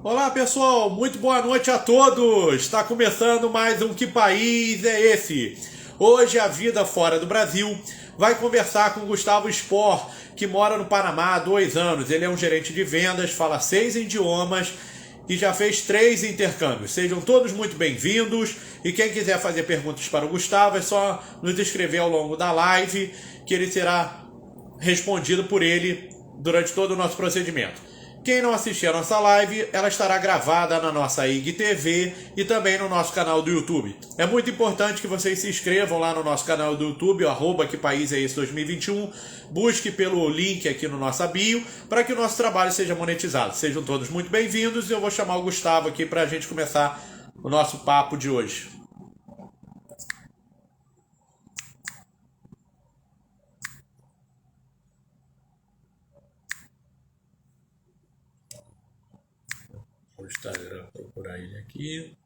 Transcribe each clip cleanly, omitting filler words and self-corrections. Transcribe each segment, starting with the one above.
Olá pessoal, muito boa noite a todos! Está começando mais um Que País é Esse? Hoje a vida fora do Brasil vai conversar com Gustavo Spor, que mora no Panamá há 2 anos. Ele é um gerente de vendas, fala 6 idiomas e já fez 3 intercâmbios. Sejam todos muito bem-vindos e quem quiser fazer perguntas para o Gustavo é só nos escrever ao longo da live que ele será respondido por ele durante todo o nosso procedimento. Quem não assistir a nossa live, ela estará gravada na nossa IGTV e também no nosso canal do YouTube. É muito importante que vocês se inscrevam lá no nosso canal do YouTube, Que País é Esse 2021. Busque pelo link aqui no nossa bio para que o nosso trabalho seja monetizado. Sejam todos muito bem-vindos e eu vou chamar o Gustavo aqui para a gente começar o nosso papo de hoje. Vou procurar ele aqui.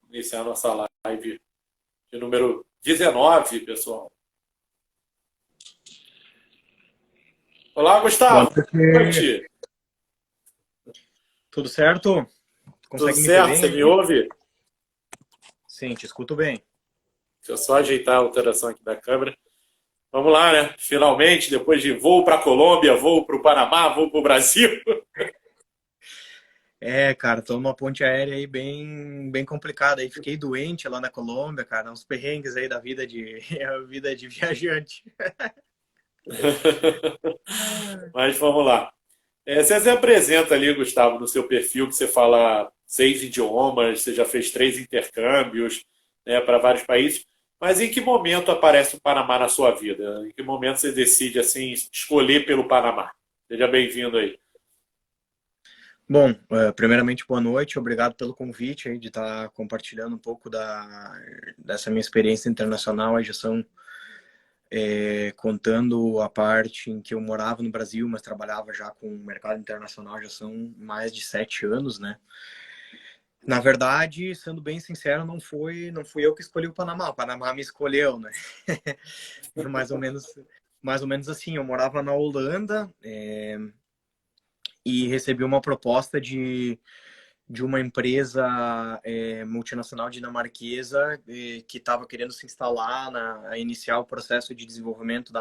Iniciar a nossa live de número 19, pessoal. Olá, Boa Gustavo. Boa noite. noite. Tudo certo? Tudo Consegue me ver certo? bem Você me aí? ouve? Sim, te escuto bem. Deixa eu só ajeitar a alteração aqui da câmera. Vamos lá, né? Finalmente, depois de voo para a Colômbia, voo para o Panamá, voo para o Brasil. Cara, tô numa ponte aérea aí bem complicada aí. Fiquei doente lá na Colômbia, cara, uns perrengues aí da vida de a vida de viajante. Mas vamos lá. Você se apresenta ali, Gustavo, no seu perfil, que você fala 6 idiomas, você já fez 3 intercâmbios, né, para vários países. Mas em que momento aparece o Panamá na sua vida? Em que momento você decide assim escolher pelo Panamá? Seja bem-vindo aí. Bom, primeiramente boa noite, obrigado pelo convite aí de estar compartilhando um pouco dessa minha experiência internacional. Aí já são contando a parte em que eu morava no Brasil, mas trabalhava já com o mercado internacional, já são mais de 7 anos, né? Na verdade, sendo bem sincero, não fui eu que escolhi o Panamá me escolheu, né? Foi mais ou menos assim. Eu morava na Holanda, e recebi uma proposta de uma empresa multinacional dinamarquesa que estava querendo se instalar a iniciar o processo de desenvolvimento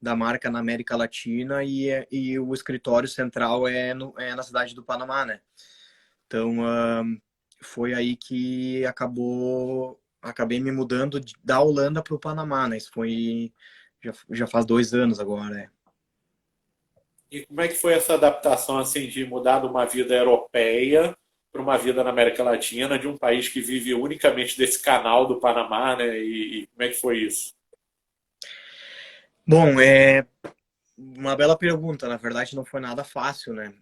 da marca na América Latina e o escritório central é na cidade do Panamá, né? Então, foi aí que acabei me mudando da Holanda para o Panamá, né? Isso foi já faz 2 anos agora, né? E como é que foi essa adaptação assim de mudar de uma vida europeia para uma vida na América Latina, de um país que vive unicamente desse canal do Panamá, né? E como é que foi isso? Bom, uma bela pergunta. Na verdade, não foi nada fácil, né?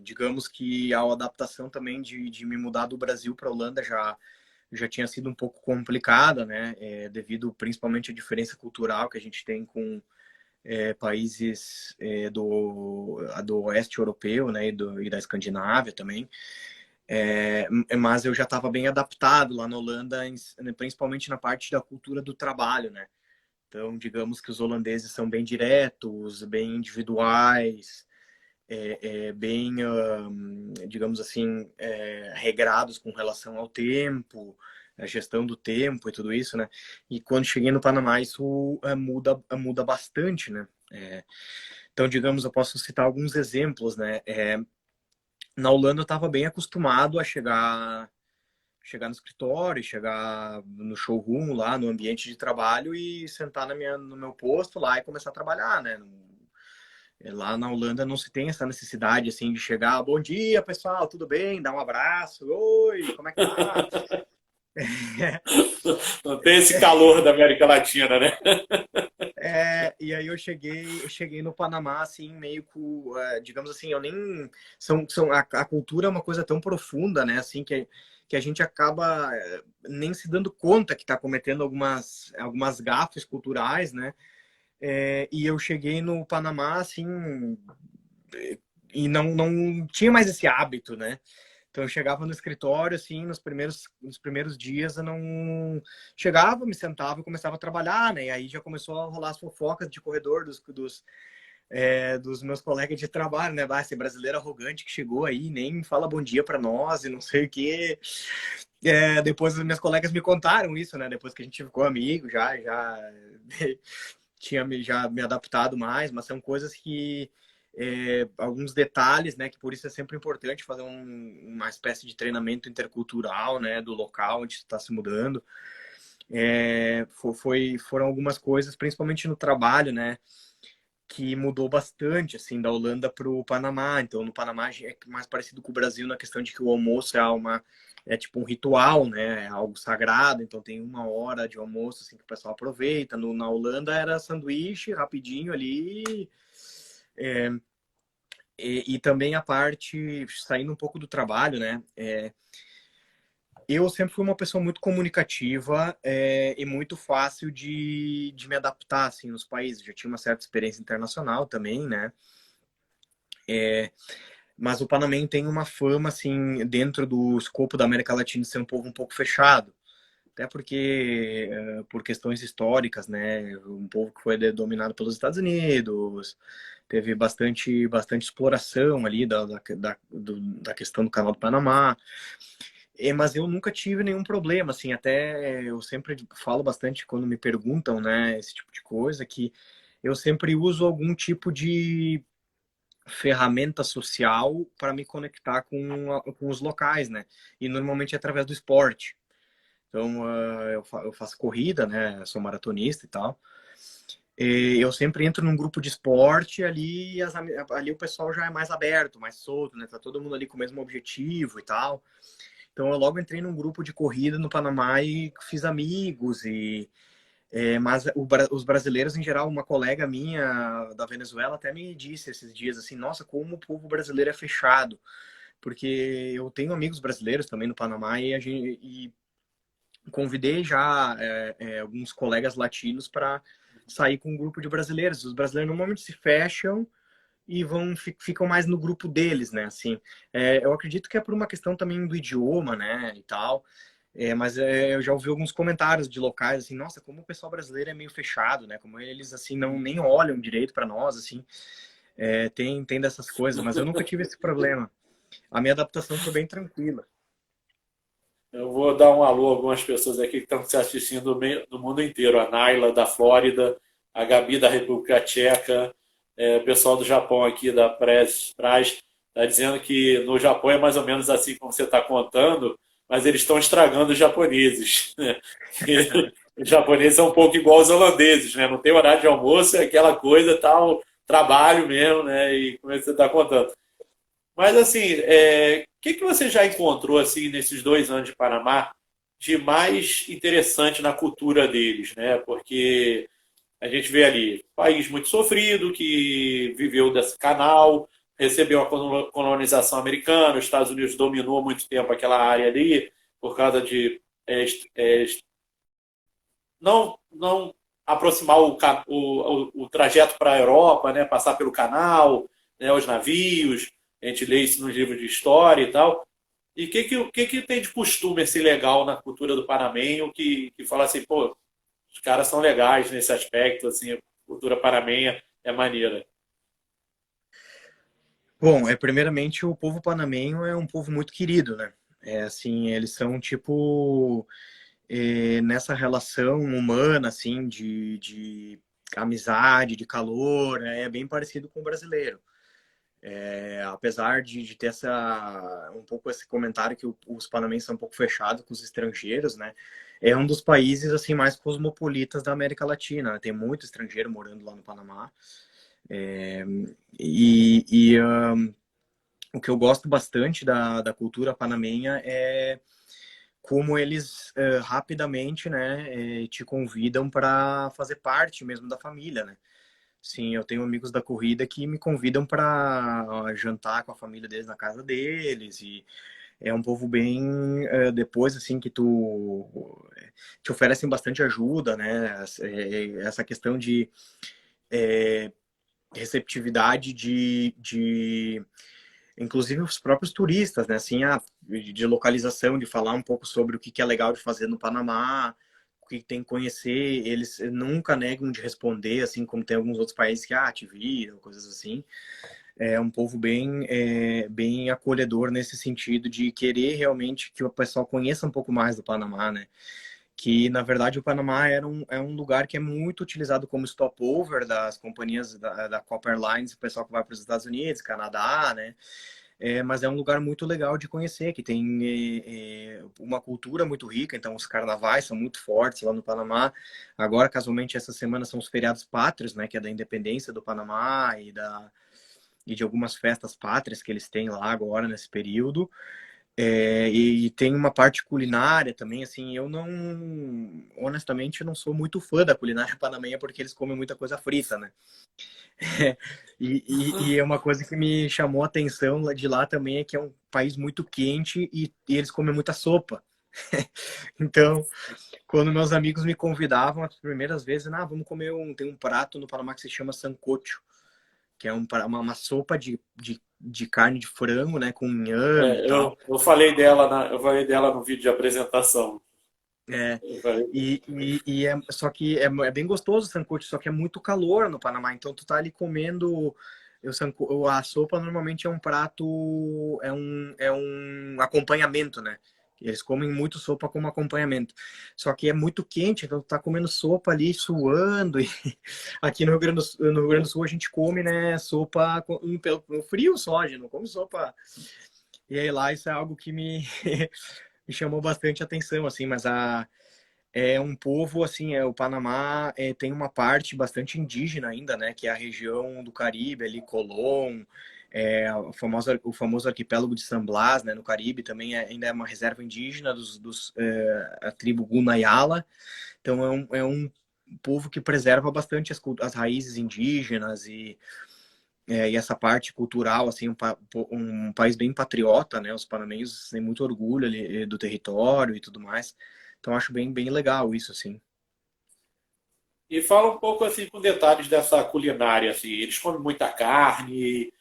Digamos que a adaptação também de me mudar do Brasil para a Holanda já tinha sido um pouco complicada, né? Devido principalmente à diferença cultural que a gente tem com países do oeste europeu, né? E da Escandinávia também. Mas eu já estava bem adaptado lá na Holanda, principalmente na parte da cultura do trabalho, né? Então, digamos que os holandeses são bem diretos, bem individuais, bem, digamos assim, regrados com relação ao tempo, a gestão do tempo e tudo isso, né? E quando cheguei no Panamá, isso muda bastante, né? Então, digamos, eu posso citar alguns exemplos, né? Na Holanda eu estava bem acostumado a chegar no escritório, chegar no showroom lá, no ambiente de trabalho e sentar no meu posto lá e começar a trabalhar, né? Lá na Holanda não se tem essa necessidade assim de chegar, bom dia pessoal, tudo bem? Dar um abraço, oi, como é que tá? Não tem esse calor da América Latina, né? E aí eu cheguei no Panamá, assim, meio que, digamos assim, eu nem... a cultura é uma coisa tão profunda, né, assim, que a gente acaba nem se dando conta que está cometendo algumas gafes culturais, né, e eu cheguei no Panamá, assim, e não tinha mais esse hábito, né, então eu chegava no escritório, assim, nos primeiros dias eu não... Chegava, me sentava e começava a trabalhar, né? E aí já começou a rolar as fofocas de corredor dos meus colegas de trabalho, né? Esse brasileiro arrogante que chegou aí, nem fala bom dia para nós e não sei o quê. Depois as minhas colegas me contaram isso, né? Depois que a gente ficou amigo, já já me adaptado mais, mas são coisas que alguns detalhes, né, que por isso é sempre importante fazer uma espécie de treinamento intercultural, né, do local onde está se mudando. Foram algumas coisas, principalmente no trabalho, né, que mudou bastante, assim, da Holanda para o Panamá. Então, no Panamá é mais parecido com o Brasil na questão de que o almoço é tipo um ritual, né? É algo sagrado. Então, tem 1 hora de almoço, assim, que o pessoal aproveita. Na Holanda era sanduíche, rapidinho ali. É, e também a parte, saindo um pouco do trabalho, né? Eu sempre fui uma pessoa muito comunicativa e muito fácil de me adaptar, assim, nos países. Já tinha uma certa experiência internacional também, né? Mas o Panamá tem uma fama, assim, dentro do escopo da América Latina de ser um povo um pouco fechado. Até porque, por questões históricas, né? Um povo que foi dominado pelos Estados Unidos, teve bastante exploração ali da questão do Canal do Panamá. Mas eu nunca tive nenhum problema, assim, até eu sempre falo bastante quando me perguntam, né, esse tipo de coisa, que eu sempre uso algum tipo de ferramenta social para me conectar com os locais, né? E normalmente é através do esporte. Então, eu faço corrida, né? Sou maratonista e tal. E eu sempre entro num grupo de esporte ali, ali o pessoal já é mais aberto, mais solto, né? Tá todo mundo ali com o mesmo objetivo e tal. Então, eu logo entrei num grupo de corrida no Panamá e fiz amigos mas os brasileiros, em geral, uma colega minha da Venezuela até me disse esses dias assim, nossa, como o povo brasileiro é fechado. Porque eu tenho amigos brasileiros também no Panamá e convidei já alguns colegas latinos para sair com um grupo de brasileiros. Os brasileiros normalmente se fecham e ficam mais no grupo deles, né? Assim, eu acredito que é por uma questão também do idioma, né, e tal. Mas eu já ouvi alguns comentários de locais assim, nossa, como o pessoal brasileiro é meio fechado, né? Como eles assim não nem olham direito para nós, assim. Tem dessas coisas, mas eu nunca tive esse problema. A minha adaptação foi bem tranquila. Eu vou dar um alô a algumas pessoas aqui que estão se assistindo do mundo inteiro. A Naila, da Flórida, a Gabi, da República Tcheca, o pessoal do Japão aqui, da Press, está dizendo que no Japão é mais ou menos assim como você está contando, mas eles estão estragando os japoneses. Né? Os japoneses são um pouco igual aos holandeses, né? Não tem horário de almoço, é aquela coisa, tal, trabalho mesmo, né? E como é que você está contando. Mas assim, o que você já encontrou assim nesses 2 anos de Panamá de mais interessante na cultura deles, né? Porque a gente vê ali país muito sofrido que viveu desse canal, recebeu a colonização americana, os Estados Unidos dominou muito tempo aquela área ali por causa de não aproximar o trajeto para a Europa, né? Passar pelo canal, né? Os navios, a gente lê isso nos livros de história e tal. E o que tem de costume assim, legal na cultura do panamenho que fala assim, pô, os caras são legais nesse aspecto, assim, a cultura panamenha é maneira. Bom, primeiramente o povo panamenho é um povo muito querido, né? Assim, eles são tipo nessa relação humana, assim, de amizade, de calor, é bem parecido com o brasileiro. Apesar de ter um pouco esse comentário que os panamenses são um pouco fechados com os estrangeiros, né? É um dos países assim mais cosmopolitas da América Latina, né? Tem muito estrangeiro morando lá no Panamá. É, o que eu gosto bastante da cultura panamenha é como eles rapidamente, né, te convidam para fazer parte mesmo da família, né? Sim, eu tenho amigos da corrida que me convidam para jantar com a família deles na casa deles e é um povo bem depois assim que tu te oferecem bastante ajuda, né? Essa questão de receptividade de inclusive os próprios turistas, né? Assim, de localização, de falar um pouco sobre o que é legal de fazer no Panamá, o que tem que conhecer. Eles nunca negam de responder, assim como tem alguns outros países que te viram, coisas assim. É um povo bem acolhedor nesse sentido de querer realmente que o pessoal conheça um pouco mais do Panamá, né? Que na verdade o Panamá é um lugar que é muito utilizado como stopover das companhias da Copa Airlines, o pessoal que vai para os Estados Unidos, Canadá, né? Mas é um lugar muito legal de conhecer, que tem uma cultura muito rica, então os carnavais são muito fortes lá no Panamá. Agora, casualmente, essa semana são os feriados pátrios, né? Que é da independência do Panamá e de algumas festas pátrias que eles têm lá agora nesse período. E tem uma parte culinária também, assim, eu não, honestamente, eu não sou muito fã da culinária panamenha porque eles comem muita coisa frita, né? E é uma coisa que me chamou a atenção de lá também é que é um país muito quente e eles comem muita sopa. Então, quando meus amigos me convidavam as primeiras vezes, vamos comer tem um prato no Panamá que se chama sancocho, que é uma sopa de carne de frango, né, com inhame e tal. Eu falei dela no vídeo de apresentação. É, Eu falei, só que é bem gostoso o sancocho, só que é muito calor no Panamá, então tu tá ali comendo a sopa normalmente é um prato, é um acompanhamento, né? Eles comem muito sopa como acompanhamento. Só que é muito quente, então tu tá comendo sopa ali, suando. E aqui no Rio Grande do Sul a gente come, né, sopa pelo frio só, a gente não come sopa. E aí lá isso é algo que me, me chamou bastante atenção, assim, mas é um povo, assim, o Panamá tem uma parte bastante indígena ainda, né, que é a região do Caribe, ali, Colón, o famoso arquipélago de San Blas, né, no Caribe, também ainda é uma reserva indígena a tribo Gunayala, então é um povo que preserva bastante as raízes indígenas e essa parte cultural, assim, um país bem patriota, né? Os panamenhos têm muito orgulho ali, do território e tudo mais. Então acho bem legal isso, assim. e fala um pouco assim com detalhes dessa culinária, assim. Eles comem muita carne,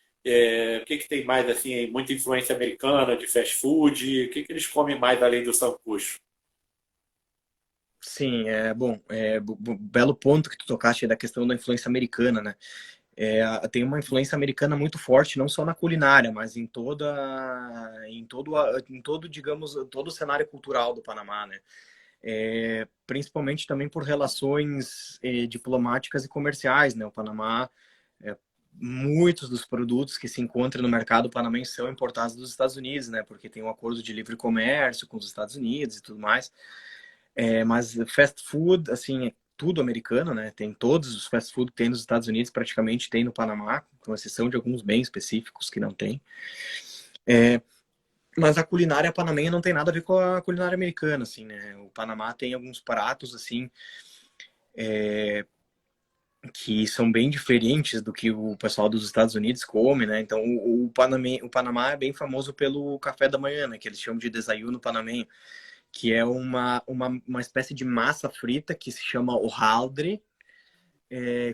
o que que tem mais assim, muita influência americana de fast food, o que que eles comem mais além do sancocho? Sim, bom, belo ponto que tu tocaste da questão da influência americana, né? Tem uma influência americana muito forte, não só na culinária, mas em todo, digamos, todo o cenário cultural do Panamá, né? Principalmente também por relações diplomáticas e comerciais, né? O Panamá, muitos dos produtos que se encontram no mercado panamense são importados dos Estados Unidos, né? Porque tem um acordo de livre comércio com os Estados Unidos e tudo mais. Mas fast food, assim, é tudo americano, né? Tem todos os fast food que tem nos Estados Unidos, praticamente tem no Panamá, com exceção de alguns bem específicos que não tem. Mas a culinária panamenha não tem nada a ver com a culinária americana, assim, né? O Panamá tem alguns pratos, assim, que são bem diferentes do que o pessoal dos Estados Unidos come, né? Então, o Panamá é bem famoso pelo café da manhã, né? Que eles chamam de desayuno panamenho, que é uma espécie de massa frita que se chama hojaldre,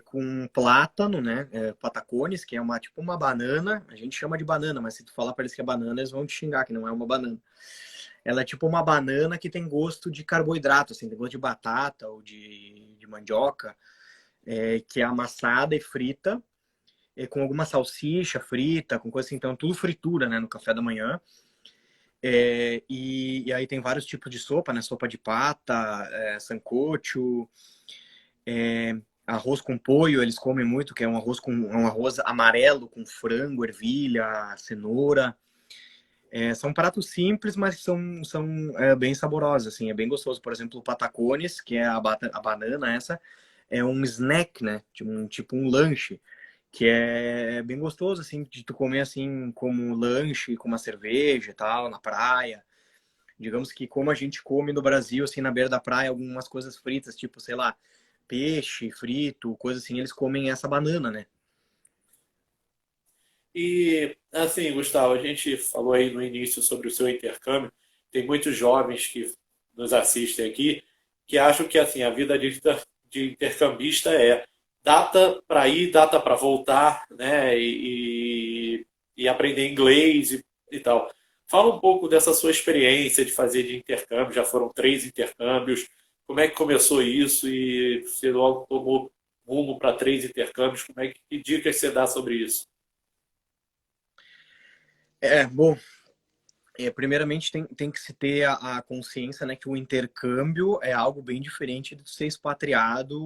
com plátano, né? Patacones, que é tipo uma banana. A gente chama de banana, mas se tu falar para eles que é banana, eles vão te xingar que não é uma banana. Ela é tipo uma banana que tem gosto de carboidrato, assim, tem gosto de batata ou de mandioca, que é amassada e frita, com alguma salsicha frita, com coisa assim, então tudo fritura, né, no café da manhã. E aí tem vários tipos de sopa, né? Sopa de pata, sancocho, arroz com poio, eles comem muito, que é um arroz amarelo com frango, ervilha, cenoura. São pratos simples, mas são bem saborosos, assim, é bem gostoso. Por exemplo, o patacones, que é a banana essa, é um snack, né? Tipo um lanche, que é bem gostoso, assim, de tu comer, assim, como lanche, com uma cerveja e tal, na praia. Digamos que como a gente come no Brasil, assim, na beira da praia, algumas coisas fritas, tipo, sei lá, peixe frito, coisa assim, eles comem essa banana, né? E assim, Gustavo, a gente falou aí no início sobre o seu intercâmbio. Tem muitos jovens que nos assistem aqui que acham que assim a vida de intercambista é data para ir, data para voltar, né? E aprender inglês e tal. Fala um pouco dessa sua experiência de fazer de intercâmbio. Já foram 3 intercâmbios. Como é que começou isso e você logo tomou rumo para 3 intercâmbios? Como é que dicas você dá sobre isso? Bom, primeiramente tem que se ter a consciência, né, que o intercâmbio é algo bem diferente de ser expatriado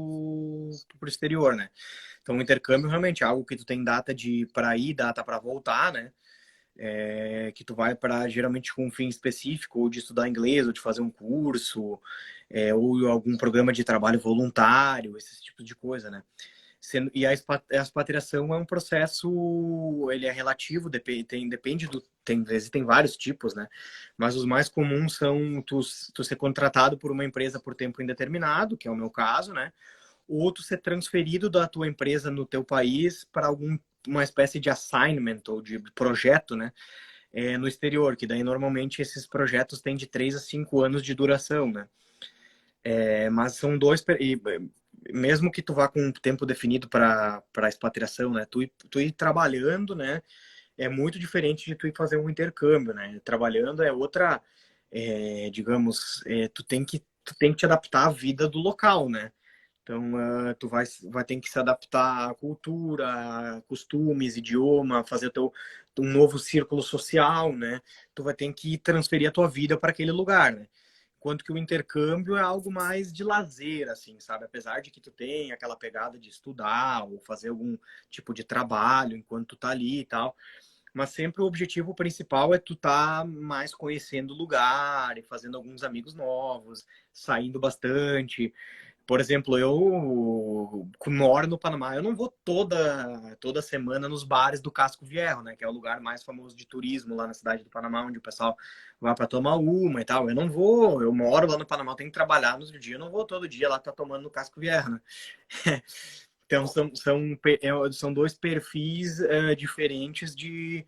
para o exterior, né? Então, o intercâmbio realmente é algo que tu tem data de para ir, data para voltar, né? Que tu vai para geralmente com um fim específico, ou de estudar inglês, ou de fazer um curso, ou algum programa de trabalho voluntário, esse tipo de coisa, né? E a expatriação é um processo, ele é relativo, depende do, existem vários tipos, né? Mas os mais comuns são tu ser contratado por uma empresa por tempo indeterminado, que é o meu caso, né? Ou tu ser transferido da tua empresa no teu país para uma espécie de assignment ou de projeto, né? No exterior, que daí normalmente esses projetos têm de 3 a 5 anos de duração, né? Mas são dois, mesmo que tu vá com um tempo definido para expatriação, né? Tu ir trabalhando, né? É muito diferente de tu ir fazer um intercâmbio, né? Trabalhando é outra, digamos, tu tem que te adaptar à vida do local, né? Então, tu vai ter que se adaptar à cultura, a costumes, idioma, fazer um novo círculo social, né? Tu vai ter que transferir a tua vida para aquele lugar, né? Enquanto que o intercâmbio é algo mais de lazer, assim, sabe? Apesar de que tu tem aquela pegada de estudar ou fazer algum tipo de trabalho enquanto tu tá ali e tal, mas sempre o objetivo principal é tu tá mais conhecendo o lugar e fazendo alguns amigos novos, saindo bastante. Por exemplo, eu moro no Panamá. Eu não vou toda semana nos bares do Casco Viejo, né? Que é o lugar mais famoso de turismo lá na cidade do Panamá, onde o pessoal vai para tomar uma e tal. Eu não vou, eu moro lá no Panamá, eu tenho que trabalhar nos dias. Eu não vou todo dia lá estar tomando no Casco Viejo, né? Então, são dois perfis diferentes de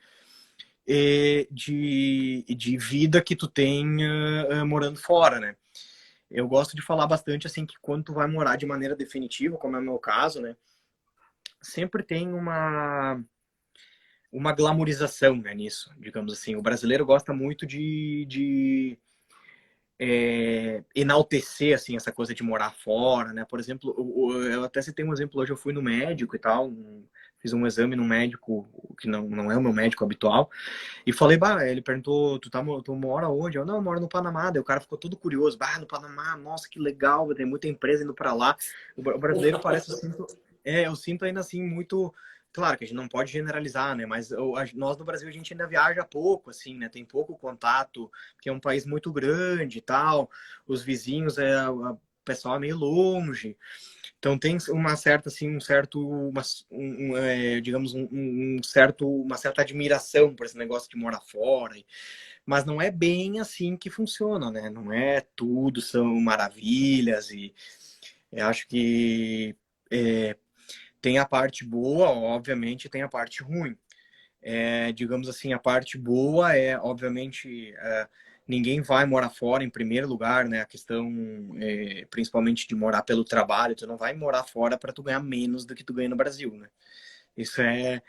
vida que tu tem morando fora, né? Eu gosto de falar bastante assim que quando tu vai morar de maneira definitiva, como é o meu caso, né, sempre tem uma glamorização, né, nisso, digamos assim. O brasileiro gosta muito de enaltecer assim essa coisa de morar fora, né? Por exemplo, eu até citei um exemplo hoje, eu fui no médico e tal, fiz um exame no médico que não é o meu médico habitual. E falei, bah, ele perguntou, tu mora onde? Eu, não, eu moro no Panamá. Daí o cara ficou todo curioso, bah, no Panamá, nossa, que legal, tem muita empresa indo pra lá. O brasileiro parece, eu sinto ainda assim muito, claro que a gente não pode generalizar, né, mas nós no Brasil a gente ainda viaja pouco, assim, né, tem pouco contato, porque é um país muito grande e tal, os vizinhos, o pessoal é meio longe, então tem uma certa assim digamos uma certa admiração por esse negócio de morar fora, mas não é bem assim que funciona, né? Não é tudo são maravilhas e eu acho que é, tem a parte boa, obviamente tem a parte ruim. Digamos assim, a parte boa obviamente, ninguém vai morar fora em primeiro lugar, né? A questão, principalmente de morar pelo trabalho, tu não vai morar fora para tu ganhar menos do que tu ganha no Brasil, né? Isso é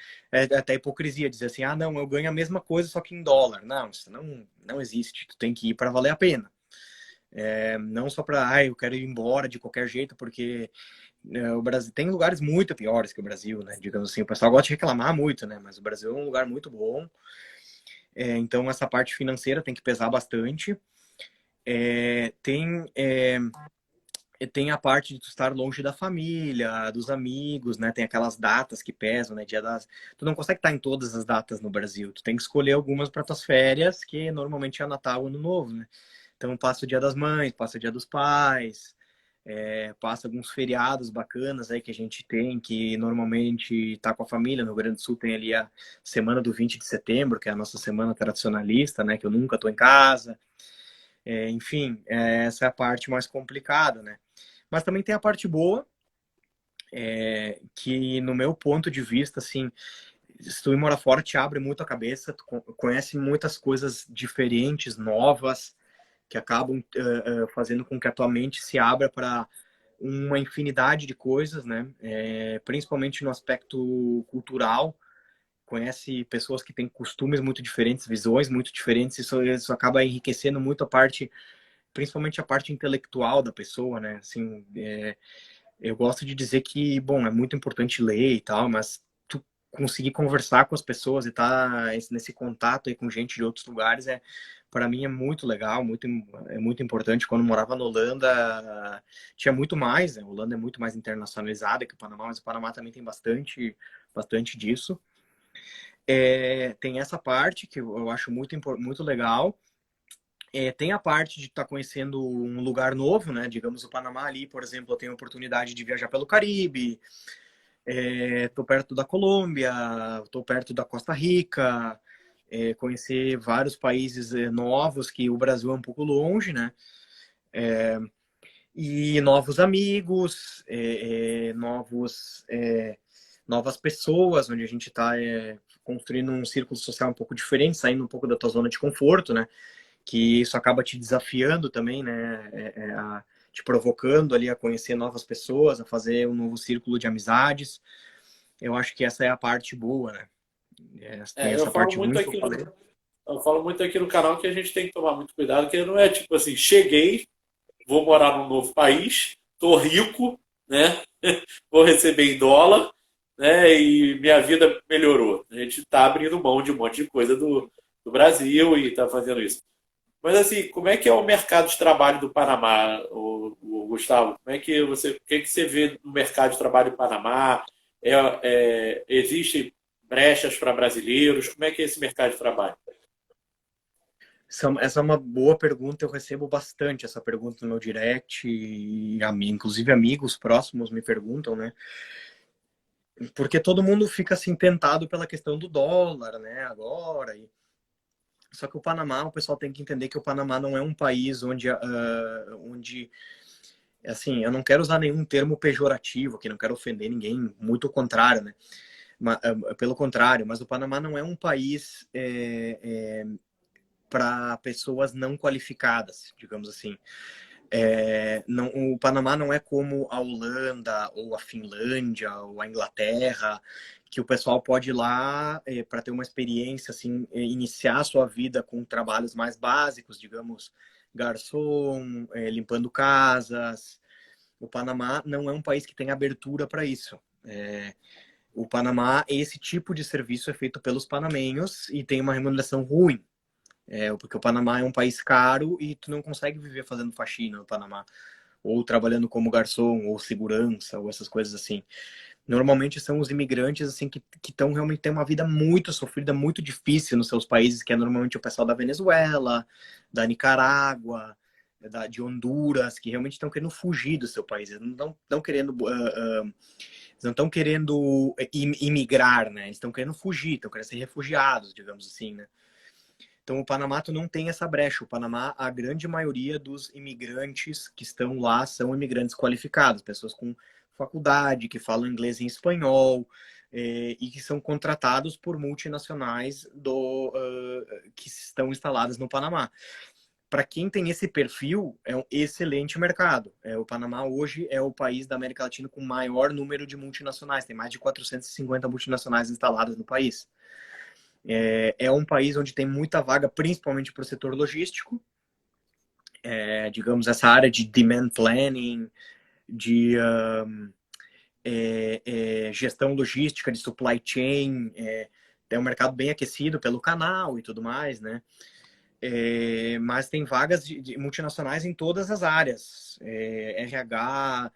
até hipocrisia dizer assim, ah, não, eu ganho a mesma coisa só que em dólar. Não, isso não existe. Tu tem que ir para valer a pena. Não só para, eu quero ir embora de qualquer jeito, porque o Brasil tem lugares muito piores que o Brasil, né? Digamos assim, o pessoal gosta de reclamar muito, né? Mas o Brasil é um lugar muito bom. Então essa parte financeira tem que pesar bastante. É, tem é, tem a parte de tu estar longe da família, dos amigos, né? Tem aquelas datas que pesam, né? Tu não consegue estar em todas as datas no Brasil. Tu tem que escolher algumas para tuas férias, que normalmente é Natal e Ano Novo, né? Então passa o Dia das Mães, passa o Dia dos Pais, passa alguns feriados bacanas aí que a gente tem, que normalmente tá com a família. No Rio Grande do Sul tem ali a semana do 20 de setembro, que é a nossa semana tradicionalista, né? Que eu nunca tô em casa. Enfim, essa é a parte mais complicada, né? Mas também tem a parte boa, que no meu ponto de vista, assim, se tu ir morar fora, te abre muito a cabeça, tu conhece muitas coisas diferentes, novas, que acabam fazendo com que a tua mente se abra para uma infinidade de coisas, né? Principalmente no aspecto cultural. Conhece pessoas que têm costumes muito diferentes, visões muito diferentes, isso acaba enriquecendo muito a parte, principalmente a parte intelectual da pessoa, né? Assim, eu gosto de dizer que, bom, é muito importante ler e tal, mas tu conseguir conversar com as pessoas e estar nesse contato aí com gente de outros lugares para mim é muito legal, é muito importante. Quando eu morava na Holanda, tinha muito mais, né? A Holanda é muito mais internacionalizada que o Panamá, mas o Panamá também tem bastante disso. Tem essa parte que eu acho muito legal. Tem a parte de estar conhecendo um lugar novo, né? Digamos, o Panamá ali, por exemplo, eu tenho a oportunidade de viajar pelo Caribe, tô perto da Colômbia, tô perto da Costa Rica, conhecer vários países novos, que o Brasil é um pouco longe, né? E novos amigos, novas pessoas, onde a gente está construindo um círculo social um pouco diferente, saindo um pouco da tua zona de conforto, né? Que isso acaba te desafiando também, né? Te provocando ali a conhecer novas pessoas, a fazer um novo círculo de amizades. Eu acho que essa é a parte boa, né? Tem Eu essa falo parte muito ruim que eu aqui falei. eu falo muito aqui no canal que a gente tem que tomar muito cuidado, que não é tipo assim, cheguei, vou morar num novo país, tô rico, né? Vou receber em dólar, né? E minha vida melhorou. A gente está abrindo mão de um monte de coisa do Brasil e está fazendo isso. Mas assim, como é que é o mercado de trabalho do Panamá, o Gustavo? O que você vê no mercado de trabalho do Panamá? Existem brechas para brasileiros? Como é que é esse mercado de trabalho? Essa é uma boa pergunta, eu recebo bastante essa pergunta no meu direct, e inclusive amigos próximos me perguntam, né? Porque todo mundo fica assim tentado pela questão do dólar, né? Agora. Só que o Panamá, o pessoal tem que entender que o Panamá não é um país onde assim, eu não quero usar nenhum termo pejorativo, que não quero ofender ninguém, muito ao contrário, né? Pelo contrário, mas o Panamá não é um país para pessoas não qualificadas, digamos assim. Não, o Panamá não é como a Holanda ou a Finlândia ou a Inglaterra, que o pessoal pode ir lá para ter uma experiência, assim, iniciar a sua vida com trabalhos mais básicos, digamos, garçom, limpando casas. O Panamá não é um país que tem abertura para isso. O Panamá, esse tipo de serviço é feito pelos panamenhos e tem uma remuneração ruim. Porque o Panamá é um país caro e tu não consegue viver fazendo faxina no Panamá, ou trabalhando como garçom, ou segurança, ou essas coisas assim. Normalmente são os imigrantes assim que estão realmente têm uma vida muito sofrida, muito difícil nos seus países, que é normalmente o pessoal da Venezuela, da Nicarágua, de Honduras, que realmente estão querendo fugir do seu país. Eles não estão querendo eles não estão querendo imigrar, né? Eles estão querendo fugir, estão querendo ser refugiados, digamos assim, né? Então, o Panamá tu não tem essa brecha. O Panamá, a grande maioria dos imigrantes que estão lá são imigrantes qualificados, pessoas com faculdade, que falam inglês e espanhol, e que são contratados por multinacionais que estão instaladas no Panamá. Para quem tem esse perfil, é um excelente mercado. O Panamá hoje é o país da América Latina com maior número de multinacionais, tem mais de 450 multinacionais instaladas no país. É um país onde tem muita vaga, principalmente para o setor logístico. Digamos, essa área de demand planning, de gestão logística, de supply chain. É um mercado bem aquecido pelo canal e tudo mais, né? Mas tem vagas de multinacionais em todas as áreas. RH,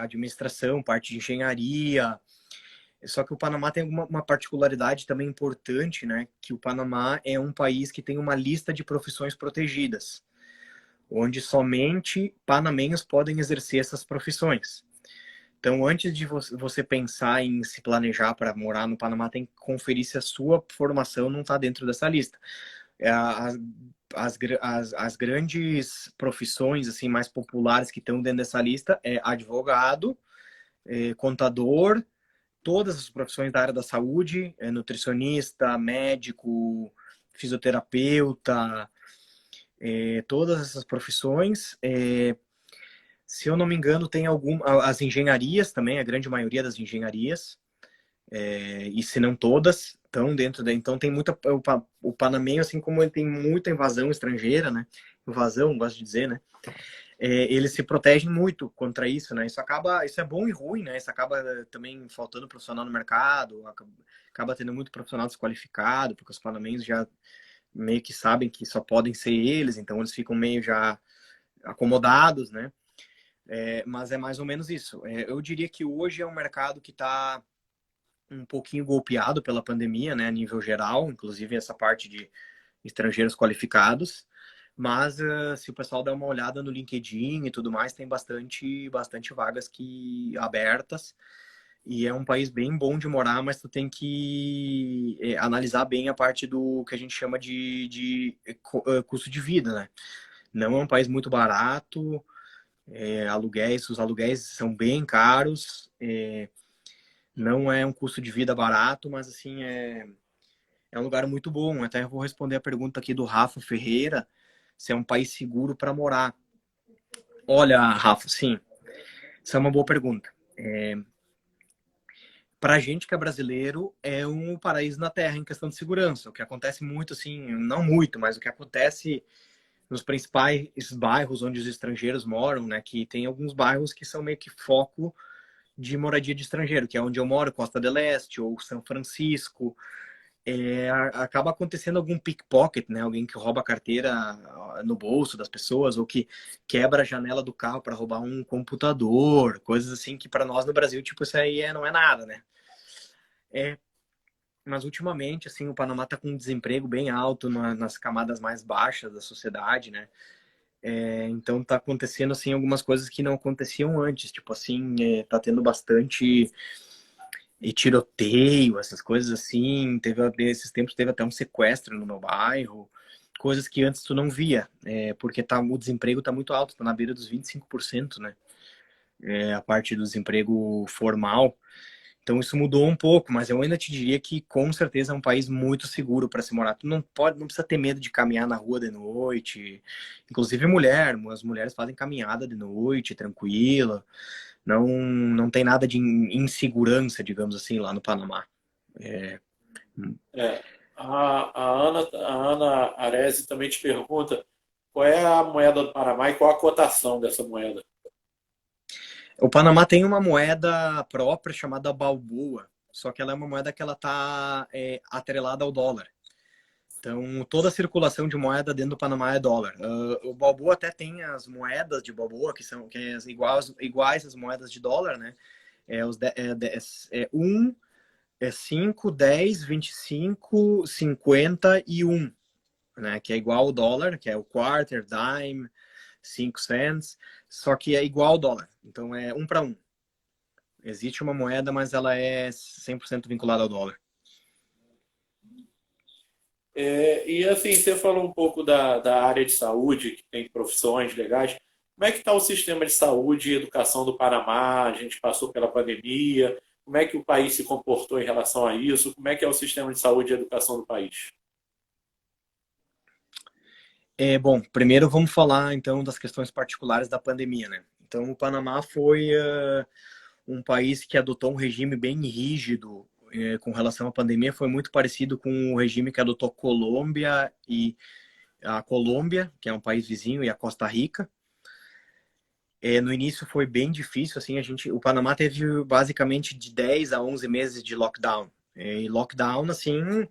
administração, parte de engenharia. Só que o Panamá tem uma particularidade também importante, né? Que o Panamá é um país que tem uma lista de profissões protegidas, onde somente panamenhos podem exercer essas profissões. Então, antes de você pensar em se planejar para morar no Panamá, tem que conferir se a sua formação não está dentro dessa lista. É, as grandes profissões assim mais populares que estão dentro dessa lista é advogado, contador, todas as profissões da área da saúde, nutricionista, médico, fisioterapeuta, todas essas profissões. Se eu não me engano, tem as engenharias também, a grande maioria das engenharias, e se não todas, estão dentro da. Então tem muita. O panamenho, assim como ele tem muita invasão estrangeira, né? Invasão, gosto de dizer, né? Eles se protegem muito contra isso, né? Isso é bom e ruim, né? Isso acaba também faltando profissional no mercado, acaba tendo muito profissional desqualificado, porque os panamenhos já meio que sabem que só podem ser eles, então eles ficam meio já acomodados, né? Mas é mais ou menos isso. Eu diria que hoje é um mercado que está um pouquinho golpeado pela pandemia, né, a nível geral, inclusive essa parte de estrangeiros qualificados. Mas se o pessoal der uma olhada no LinkedIn e tudo mais, tem bastante vagas abertas. E é um país bem bom de morar, mas tu tem que analisar bem a parte do que a gente chama de custo de vida, né? Não é um país muito barato, os aluguéis são bem caros, não é um custo de vida barato, mas assim, é um lugar muito bom. Até eu vou responder a pergunta aqui do Rafa Ferreira, se é um país seguro para morar. Olha, Rafa, sim, essa é uma boa pergunta. Para a gente que é brasileiro, é um paraíso na Terra em questão de segurança. O que acontece muito, assim, não muito, mas o que acontece nos principais bairros onde os estrangeiros moram, né? Que tem alguns bairros que são meio que foco de moradia de estrangeiro, que é onde eu moro, Costa del Este ou São Francisco. Acaba acontecendo algum pickpocket, né? Alguém que rouba a carteira no bolso das pessoas ou que quebra a janela do carro para roubar um computador, coisas assim que para nós no Brasil, tipo, isso aí não é nada, né? Mas ultimamente, assim, o Panamá está com um desemprego bem alto nas camadas mais baixas da sociedade, né? Então tá acontecendo, assim, algumas coisas que não aconteciam antes, tipo assim, tá tendo bastante tiroteio, essas coisas assim. Esses tempos teve até um sequestro no meu bairro, coisas que antes tu não via, porque o desemprego tá muito alto, tá na beira dos 25%, né? A parte do desemprego formal. Então isso mudou um pouco, mas eu ainda te diria que com certeza é um país muito seguro para se morar. Tu não precisa ter medo de caminhar na rua de noite. Inclusive as mulheres fazem caminhada de noite, tranquila. Não tem nada de insegurança, digamos assim, lá no Panamá. É, É. A Ana Aresi também te pergunta qual é a moeda do Panamá e qual a cotação dessa moeda. O Panamá tem uma moeda própria chamada balboa, só que ela é uma moeda que ela está atrelada ao dólar. Então, toda a circulação de moeda dentro do Panamá é dólar. O Balboa até tem as moedas de Balboa, que é iguais às moedas de dólar, né? Um, 5, 10, 25, 50 e um, né? Que é igual ao dólar, que é o quarter, dime, 5 cents, só que é igual ao dólar. Então, é um para um. Existe uma moeda, mas ela é 100% vinculada ao dólar. E assim, você falou um pouco da área de saúde, que tem profissões legais. Como é que está o sistema de saúde e educação do Panamá? A gente passou pela pandemia. Como é que o país se comportou em relação a isso? Como é que é o sistema de saúde e educação do país? Bom, primeiro vamos falar então das questões particulares da pandemia, né? Então, o Panamá foi um país que adotou um regime bem rígido com relação à pandemia, foi muito parecido com o regime que adotou Colômbia e a Colômbia, que é um país vizinho, e a Costa Rica. No início foi bem difícil, assim, o Panamá teve basicamente de 10 a 11 meses de lockdown. E lockdown, assim,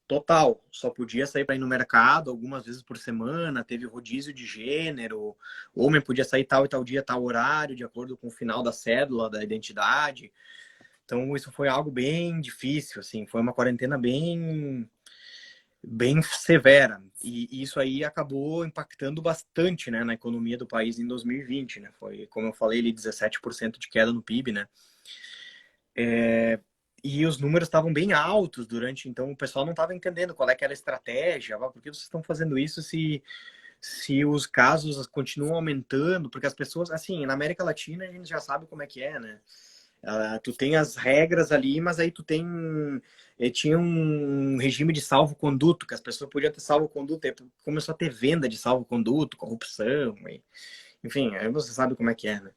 total. Só podia sair para ir no mercado algumas vezes por semana, teve rodízio de gênero, homem podia sair tal e tal dia, tal horário, de acordo com o final da cédula, da identidade. Então, isso foi algo bem difícil, assim, foi uma quarentena bem severa. E isso aí acabou impactando bastante, né, na economia do país em 2020, né? Foi, como eu falei, ali 17% de queda no PIB, né? E os números estavam bem altos durante, então o pessoal não estava entendendo qual é que era a estratégia. Por que vocês estão fazendo isso se os casos continuam aumentando? Porque as pessoas, assim, na América Latina a gente já sabe como é que é, né? Tu tem as regras ali, mas aí tu tem. Tinha um regime de salvo-conduto, que as pessoas podiam ter salvo-conduto, aí começou a ter venda de salvo-conduto, corrupção, enfim, aí você sabe como é que é, né?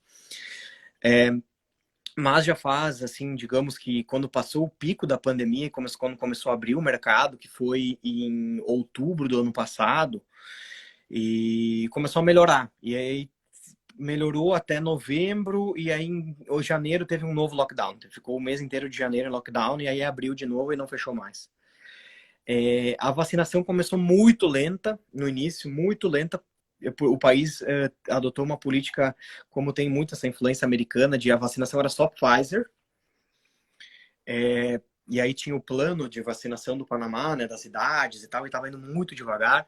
Mas já faz, assim, digamos que quando passou o pico da pandemia, quando começou a abrir o mercado, que foi em outubro do ano passado, e começou a melhorar. E aí melhorou até novembro, e aí em janeiro teve um novo lockdown. Ficou o mês inteiro de janeiro em lockdown, e aí abriu de novo e não fechou mais. A vacinação começou muito lenta no início, muito lenta. O país adotou uma política, como tem muita essa influência americana, de a vacinação era só Pfizer. E aí tinha o plano de vacinação do Panamá, né, das cidades e tal, e estava indo muito devagar.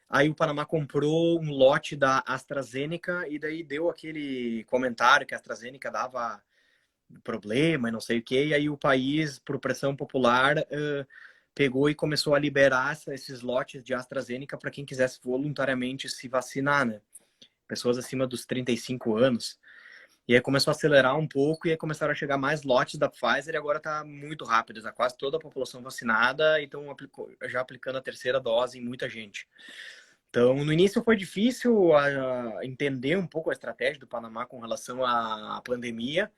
Aí o Panamá comprou um lote da AstraZeneca e daí deu aquele comentário que a AstraZeneca dava problema e não sei o quê. E aí o país, por pressão popular, pegou e começou a liberar esses lotes de AstraZeneca para quem quisesse voluntariamente se vacinar, né? Pessoas acima dos 35 anos. E aí começou a acelerar um pouco e aí começaram a chegar mais lotes da Pfizer e agora está muito rápido. Está quase toda a população vacinada e estão já aplicando a terceira dose em muita gente. Então, no início foi difícil entender um pouco a estratégia do Panamá com relação à pandemia,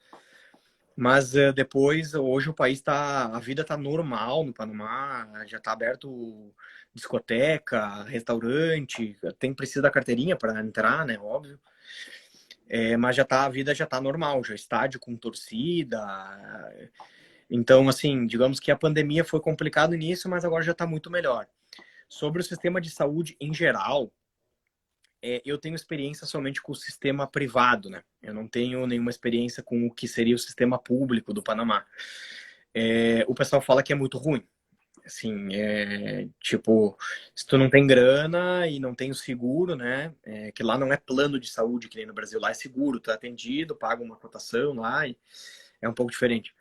mas depois, hoje o país a vida está normal no Panamá, já está aberto discoteca, restaurante, precisa da carteirinha para entrar, né, óbvio. Mas a vida já está normal, já estádio com torcida. Então, assim, digamos que a pandemia foi complicada no início, mas agora já está muito melhor. Sobre o sistema de saúde em geral, eu tenho experiência somente com o sistema privado, né? Eu não tenho nenhuma experiência com o que seria o sistema público do Panamá. O pessoal fala que é muito ruim. Assim, tipo, se tu não tem grana e não tem o seguro, né? Que lá não é plano de saúde que nem no Brasil, lá é seguro, tu é atendido, paga uma cotação lá e é um pouco diferente.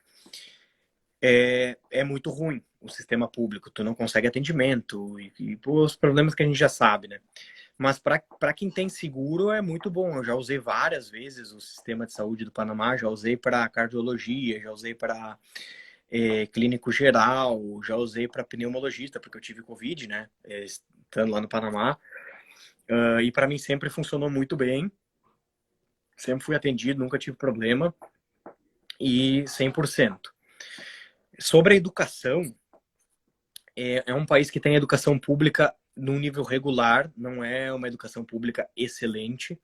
É muito ruim o sistema público, tu não consegue atendimento e os problemas que a gente já sabe, né? Mas para quem tem seguro é muito bom. Eu já usei várias vezes o sistema de saúde do Panamá, já usei para cardiologia, já usei para clínico geral, já usei para pneumologista, porque eu tive Covid, né? Estando lá no Panamá. E para mim sempre funcionou muito bem. Sempre fui atendido, nunca tive problema. E 100%. Sobre a educação, é um país que tem educação pública num nível regular, não é uma educação pública excelente.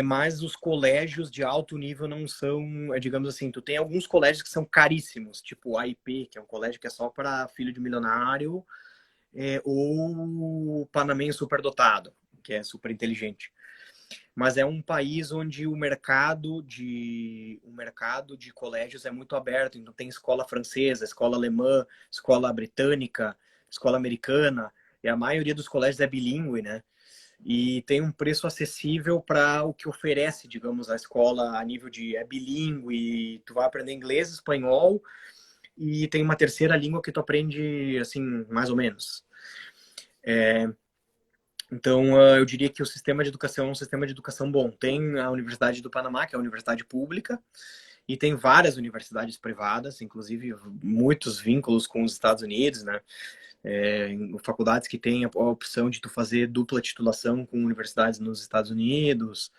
Mas os colégios de alto nível não são, digamos assim, tu tem alguns colégios que são caríssimos, tipo o AIP, que é um colégio que é só para filho de milionário, ou panamenho superdotado, que é super inteligente. Mas é um país onde o mercado de colégios é muito aberto, então tem escola francesa, escola alemã, escola britânica, escola americana, e a maioria dos colégios é bilíngue, né? E tem um preço acessível para o que oferece, digamos, a escola a nível de bilíngue, tu vai aprender inglês, espanhol e tem uma terceira língua que tu aprende, assim, mais ou menos. Então, eu diria que o sistema de educação é um sistema de educação bom. Tem a Universidade do Panamá, que é a universidade pública, e tem várias universidades privadas, inclusive muitos vínculos com os Estados Unidos, né? Faculdades que têm a opção de tu fazer dupla titulação com universidades nos Estados Unidos.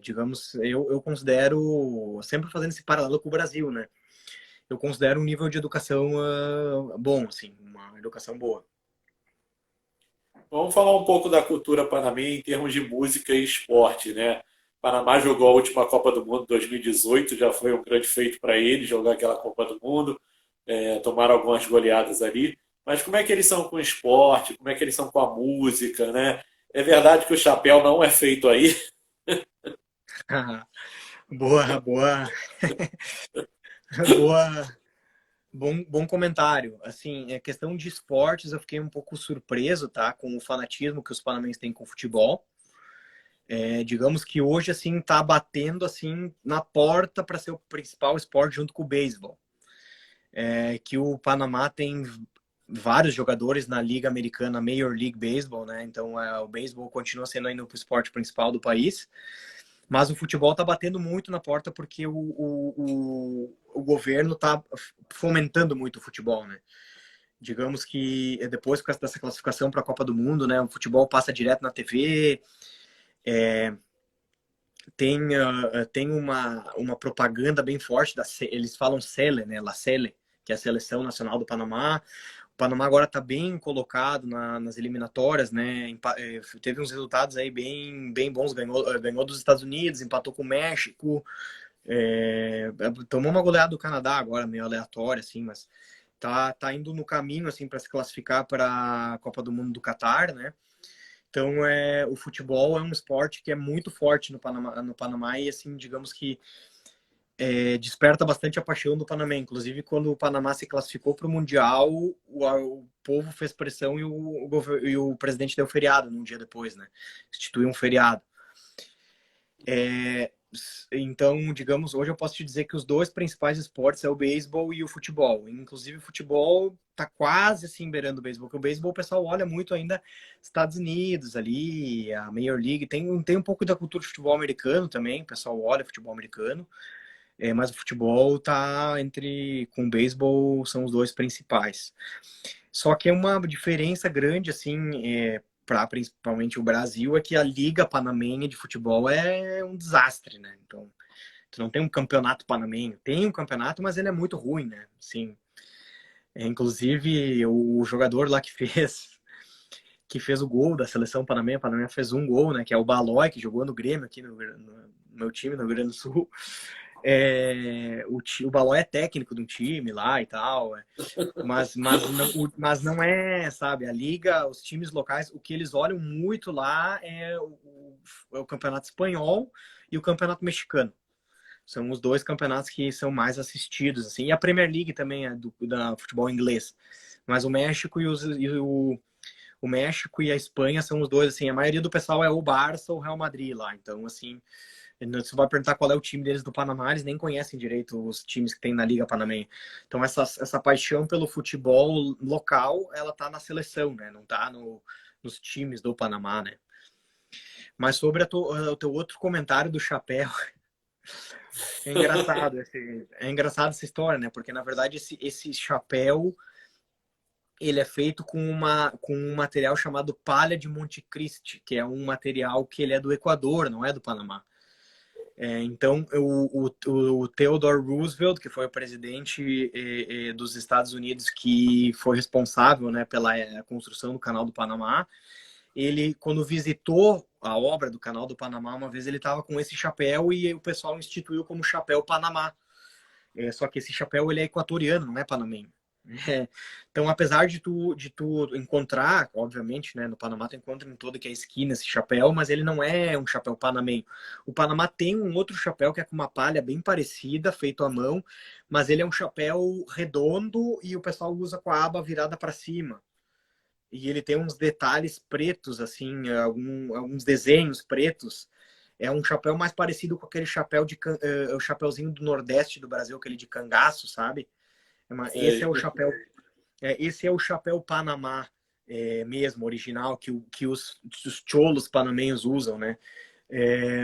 Digamos, eu considero, sempre fazendo esse paralelo com o Brasil, né? Eu considero um nível de educação bom, assim, uma educação boa. Vamos falar um pouco da cultura panamenha em termos de música e esporte, né? Panamá jogou a última Copa do Mundo 2018, já foi um grande feito para ele jogar aquela Copa do Mundo, tomaram algumas goleadas ali. Mas como é que eles são com o esporte? Como é que eles são com a música, né? É verdade que o chapéu não é feito aí. Boa, boa, boa, bom comentário. Assim, a questão de esportes, eu fiquei um pouco surpreso, tá? Com o fanatismo que os panamenses têm com o futebol. Digamos que hoje assim está batendo assim na porta para ser o principal esporte junto com o beisebol. Que o Panamá tem vários jogadores na Liga Americana Major League Baseball, né? Então o beisebol continua sendo ainda o esporte principal do país, mas o futebol está batendo muito na porta porque o governo está fomentando muito o futebol, né? Digamos que depois dessa classificação para a Copa do Mundo, né? O futebol passa direto na TV. Tem uma propaganda bem forte, eles falam Sele, né? La Sele, que é a seleção nacional do Panamá. O Panamá agora está bem colocado nas eliminatórias, né? Teve uns resultados aí bem bons, ganhou dos Estados Unidos, empatou com o México, tomou uma goleada do Canadá agora, meio aleatória, assim, mas tá indo no caminho assim para se classificar para a Copa do Mundo do Catar, né? Então, o futebol é um esporte que é muito forte no Panamá e, assim, digamos que desperta bastante a paixão do Panamá. Inclusive, quando o Panamá se classificou para o Mundial, o povo fez pressão e o presidente deu feriado um dia depois, né? Instituiu um feriado. Então, digamos, hoje eu posso te dizer que os dois principais esportes é o beisebol e o futebol. Inclusive, o futebol tá quase assim beirando o beisebol, porque o beisebol o pessoal olha muito ainda Estados Unidos ali, a Major League. Tem um pouco da cultura de futebol americano também, o pessoal olha futebol americano. Mas o futebol tá com o beisebol, são os dois principais. Só que é uma diferença grande, assim, para principalmente o Brasil, é que a Liga Panamenha de Futebol é um desastre, né? Então, tu não tem um campeonato panamenho. Tem um campeonato, mas ele é muito ruim, né? Assim, inclusive, o jogador lá que fez o gol da seleção panamenha, a Panamenha fez um gol, né? Que é o Balói, que jogou no Grêmio aqui no meu time, no Rio Grande do Sul. O Balói é técnico de um time lá e tal, mas não é, sabe, a liga, os times locais, o que eles olham muito lá é o campeonato espanhol e o campeonato mexicano. São os dois campeonatos que são mais assistidos, assim, e a Premier League também é da futebol inglês. Mas o México o México e a Espanha são os dois, assim, a maioria do pessoal é o Barça ou o Real Madrid lá, então, assim, você vai perguntar qual é o time deles do Panamá, eles nem conhecem direito os times que tem na Liga Panamenha. Então, essa paixão pelo futebol local, ela tá na seleção, né? Não tá nos times do Panamá, né? Mas sobre o teu outro comentário do chapéu, é engraçado, essa história, né? Porque, na verdade, esse chapéu, ele é feito com um material chamado palha de Monte Cristi, que é um material que ele é do Equador, não é do Panamá. Então, o Theodore Roosevelt, que foi o presidente dos Estados Unidos, que foi responsável, né, pela construção do Canal do Panamá, ele, quando visitou a obra do Canal do Panamá, uma vez ele estava com esse chapéu e o pessoal instituiu como chapéu Panamá. Só que esse chapéu ele é equatoriano, não é panamenho. Então, apesar de tu encontrar, obviamente, né, no Panamá tu encontra em toda que é esquina esse chapéu, mas ele não é um chapéu panamenho. O Panamá tem um outro chapéu que é com uma palha bem parecida, feito à mão, mas ele é um chapéu redondo e o pessoal usa com a aba virada para cima. E ele tem uns detalhes pretos, assim, alguns desenhos pretos. É um chapéu mais parecido com aquele chapéu o chapéuzinho do Nordeste do Brasil, aquele de cangaço, sabe? Esse é o chapéu, esse é o chapéu Panamá mesmo, original, que os cholos panamenhos usam, né?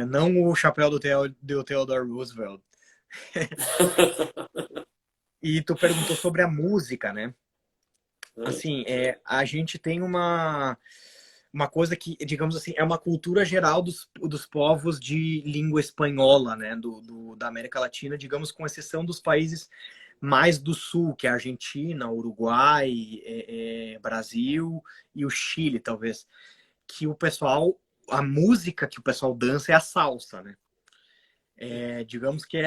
Não o chapéu do Theodore Roosevelt. E tu perguntou sobre a música, né? Assim, a gente tem uma coisa que, digamos assim, é uma cultura geral dos povos de língua espanhola, né? Da América Latina, digamos, com exceção dos países mais do sul, que é a Argentina, Uruguai, Brasil e o Chile, talvez. Que a música que o pessoal dança é a salsa, né? Digamos que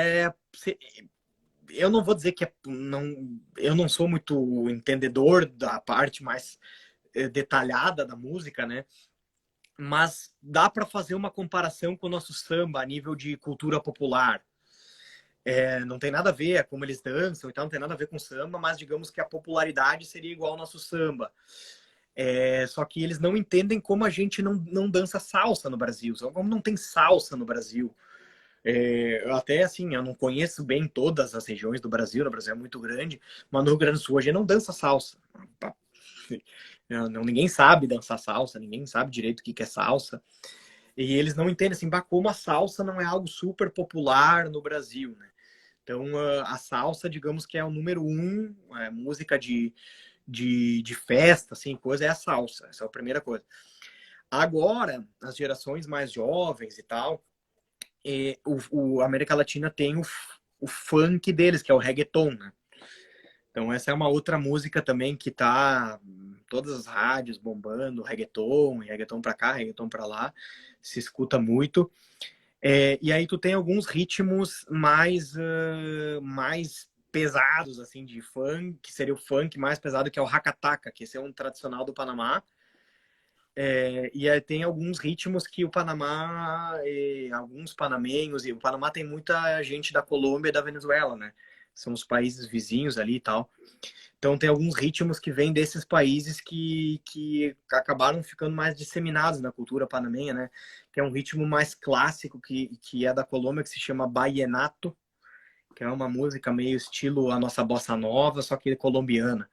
eu não vou dizer que eu não sou muito entendedor da parte mais detalhada da música, né? Mas dá para fazer uma comparação com o nosso samba a nível de cultura popular. Não tem nada a ver como eles dançam e tal, não tem nada a ver com samba, mas digamos que a popularidade seria igual ao nosso samba. Só que eles não entendem como a gente não dança salsa no Brasil, como não tem salsa no Brasil. Até assim, eu não conheço bem todas as regiões do Brasil, o Brasil é muito grande, mas no Rio Grande do Sul a gente não dança salsa. Ninguém sabe dançar salsa, ninguém sabe direito o que é salsa. E eles não entendem assim, como a salsa não é algo super popular no Brasil, né? Então, a salsa, digamos que é o número um, música de festa, assim, coisa, é a salsa. Essa é a primeira coisa. Agora, as gerações mais jovens e tal, a América Latina tem o funk deles, que é o reggaeton, né? Então, essa é uma outra música também que tá em todas as rádios bombando, reggaeton pra cá, reggaeton pra lá, se escuta muito. E aí tu tem alguns ritmos mais pesados, assim, de funk, que seria o funk mais pesado, que é o racataca, que esse é um tradicional do Panamá. E aí tem alguns ritmos que o Panamá, alguns panamenhos, e o Panamá tem muita gente da Colômbia e da Venezuela, né? São os países vizinhos ali e tal. Então tem alguns ritmos que vêm desses países que acabaram ficando mais disseminados na cultura panamenha, né? Que é um ritmo mais clássico que é da Colômbia, que se chama vallenato, que é uma música meio estilo a nossa bossa nova, só que colombiana.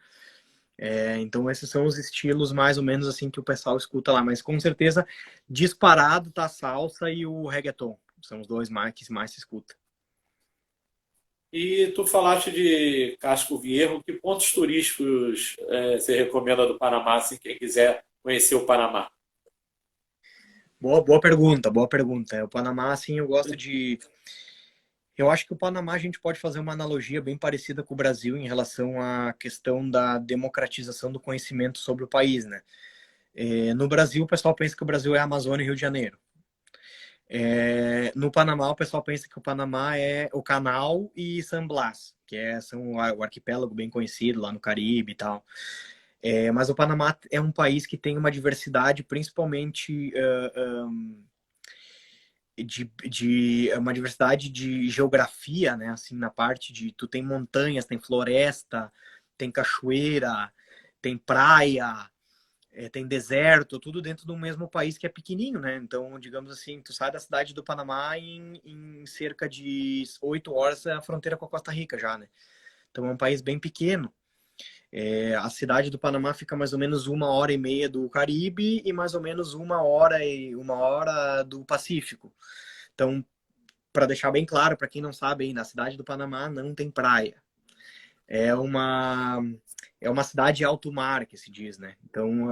Então esses são os estilos mais ou menos assim que o pessoal escuta lá, mas com certeza disparado tá a salsa e o reggaeton. São os dois que mais se escuta. E tu falaste de Casco Viejo, que pontos turísticos você recomenda do Panamá, assim, quem quiser conhecer o Panamá? Boa pergunta, boa pergunta. O Panamá, assim, eu acho que o Panamá a gente pode fazer uma analogia bem parecida com o Brasil em relação à questão da democratização do conhecimento sobre o país, né? No Brasil, o pessoal pensa que o Brasil é a Amazônia e Rio de Janeiro. No Panamá, o pessoal pensa que o Panamá é o Canal e San Blas, são o arquipélago bem conhecido lá no Caribe e tal. Mas o Panamá é um país que tem uma diversidade, principalmente uma diversidade de geografia, né? Assim, na parte de tu tem montanhas, tem floresta, tem cachoeira, tem praia, tem deserto, tudo dentro do mesmo país que é pequenininho, né? Então, digamos assim, tu sai da cidade do Panamá em cerca de 8 horas é a fronteira com a Costa Rica já, né? Então é um país bem pequeno. A cidade do Panamá fica mais ou menos 1 hora e meia do Caribe e mais ou menos 1 hora do Pacífico. Então, para deixar bem claro, para quem não sabe ainda, a cidade do Panamá não tem praia. É uma, é uma cidade alto mar, que se diz, né? Então,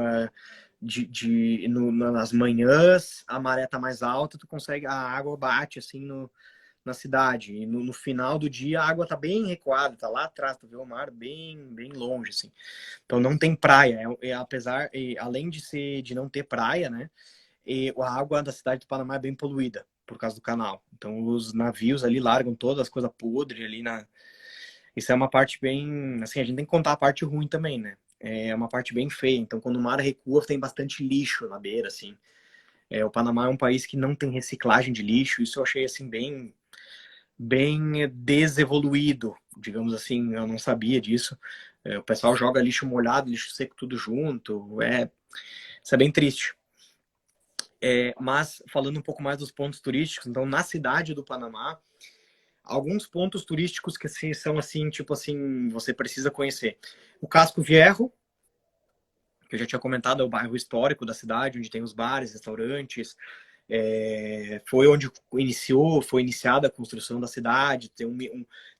nas manhãs, a maré tá mais alta, a água bate assim na cidade. E no final do dia, a água tá bem recuada, tá lá atrás, tu vê o mar bem, bem longe, assim. Então, não tem praia. Além de não ter praia, né? A água da cidade do Panamá é bem poluída por causa do canal. Então os navios ali largam todas as coisas podres ali na. Isso é uma parte bem, assim, a gente tem que contar a parte ruim também, né? É uma parte bem feia. Então quando o mar recua, tem bastante lixo na beira, assim. O Panamá é um país que não tem reciclagem de lixo. Isso eu achei assim bem desevoluído, digamos assim. Eu não sabia disso. O pessoal joga lixo molhado, lixo seco, tudo junto. Isso é bem triste. Mas falando um pouco mais dos pontos turísticos, então na cidade do Panamá, alguns pontos turísticos que são assim, tipo assim, você precisa conhecer. O Casco Viejo, que eu já tinha comentado, é o bairro histórico da cidade, onde tem os bares, restaurantes. Foi onde foi iniciada a construção da cidade.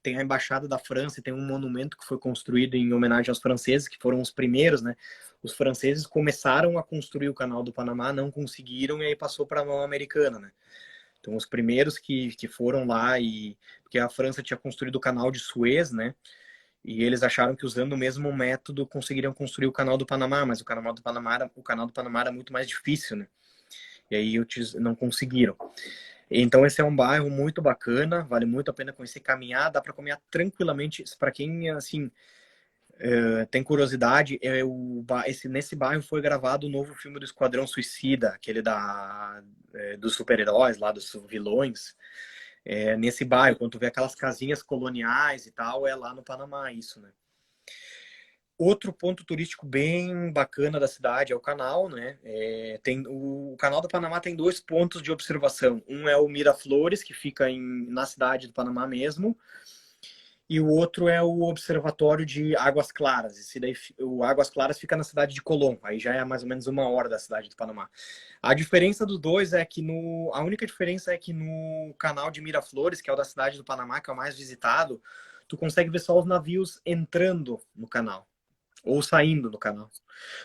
Tem a embaixada da França, tem um monumento que foi construído em homenagem aos franceses, que foram os primeiros, né? Os franceses começaram a construir o Canal do Panamá, não conseguiram e aí passou para a mão americana, né? Então os primeiros que foram lá porque a França tinha construído o Canal de Suez, né? E eles acharam que usando o mesmo método conseguiriam construir o Canal do Panamá, mas o Canal do Panamá era muito mais difícil, né? E aí não conseguiram. Então esse é um bairro muito bacana, vale muito a pena conhecer, caminhar, dá para caminhar tranquilamente. Para quem assim tem curiosidade, nesse bairro foi gravado o novo filme do Esquadrão Suicida, aquele dos super-heróis lá, dos vilões. Nesse bairro, quando tu vê aquelas casinhas coloniais e tal, é lá no Panamá isso, né? Outro ponto turístico bem bacana da cidade é o canal, né? O canal do Panamá tem dois pontos de observação. Um é o Miraflores, que fica na cidade do Panamá mesmo, e o outro é o Observatório de Águas Claras. Esse daí, o Águas Claras fica na cidade de Colón, aí já é mais ou menos 1 hora da cidade do Panamá. A diferença dos dois é que a única diferença é que no canal de Miraflores, que é o da cidade do Panamá, que é o mais visitado, tu consegue ver só os navios entrando no canal ou saindo do canal.